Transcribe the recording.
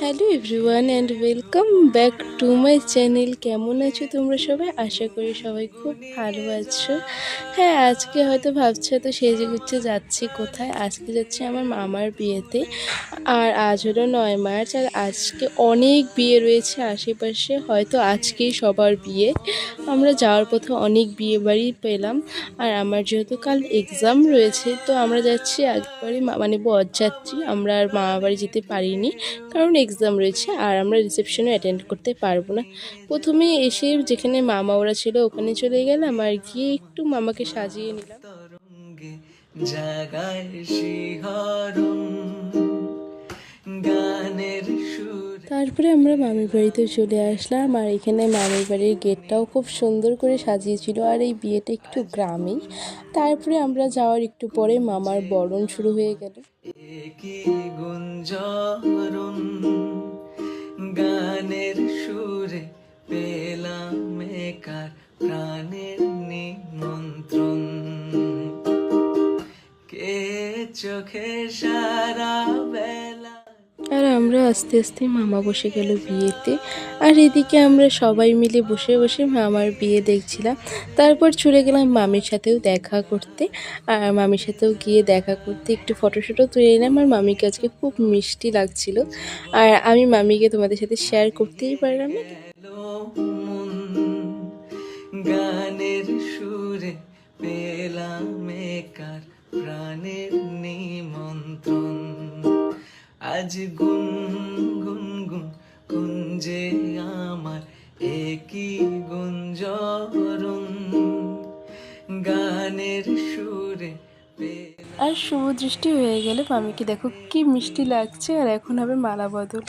Hello everyone and welcome back to my channel. কেমন আছো তোমরা সবাই? আশা করি সবাই খুব ভালো আছো। হ্যাঁ, আজকে হয়তো ভাবছো তো সেজে গুচ্ছে যাচ্ছি কোথায়। আজকে যাচ্ছি আমার মামার বিয়েতে। আর আজ হলো 9 মার্চ, আর আজকে অনেক বিয়ে রয়েছে আশেপাশে, হয়তো আজকেই সবার বিয়ে। আমরা যাওয়ার পথে অনেক বিয়ে বাড়ি পেলাম। আর আমার যেহেতু কাল এক্সাম রয়েছে, তো আমরা যাচ্ছি একবারই মানে বরযাত্রী। আমরা আর মামা বাড়ি যেতে পারিনি, কারণ এক্সাম রয়েছে, আর আমরা রিসেপশনও অ্যাটেন্ড করতে পারবো না। প্রথমে এসে যেখানে মামা ওরা ছিল ওখানে চলে গেলাম, আর গিয়ে একটু মামাকে সাজিয়ে নিলাম। তরঙ্গে জাগায় শিহরণ গানের সুর। তারপরে আমরা মামির বাড়িতে চলে আসলাম, আর এখানে মামির বাড়ির গেটটাও খুব সুন্দর করে সাজিয়েছিল, আর এই বিয়েটা একটু গ্রামেই। তারপরে আমরা যাওয়ার একটু পরে মামার বরণ শুরু হয়ে গেল। কি গুঞ্জরণ গানের সুরে পেলাম একার প্রাণের নিমন্ত্রণ। কে চোখে সারা বেলা। আর আমরা আস্তে আস্তে মামা বসে গেল বিয়েতে, আর এদিকে আমরা সবাই মিলে বসে বসে মামার বিয়ে দেখছিলাম। তারপর চলে গেলাম মামির সাথেও দেখা করতে, আর মামির সাথেও গিয়ে দেখা করতে একটু ফটোশ্যুটও তুলে নিলাম। আর মামিকে আজকে খুব মিষ্টি লাগছিল, আর আমি মামিকে তোমাদের সাথে শেয়ার করতেই পারলাম না। গানের সুরে পেলাম একার প্রাণের নিমন্ত্রণ। আজ গুন গুন গুন কুঞ্জে আমার একই গুঞ্জরণ গানের সুরে। আর শুভ দৃষ্টি হয়ে গেলে মামিকে দেখো কি মিষ্টি লাগছে, আর এখন হবে মালা বদল।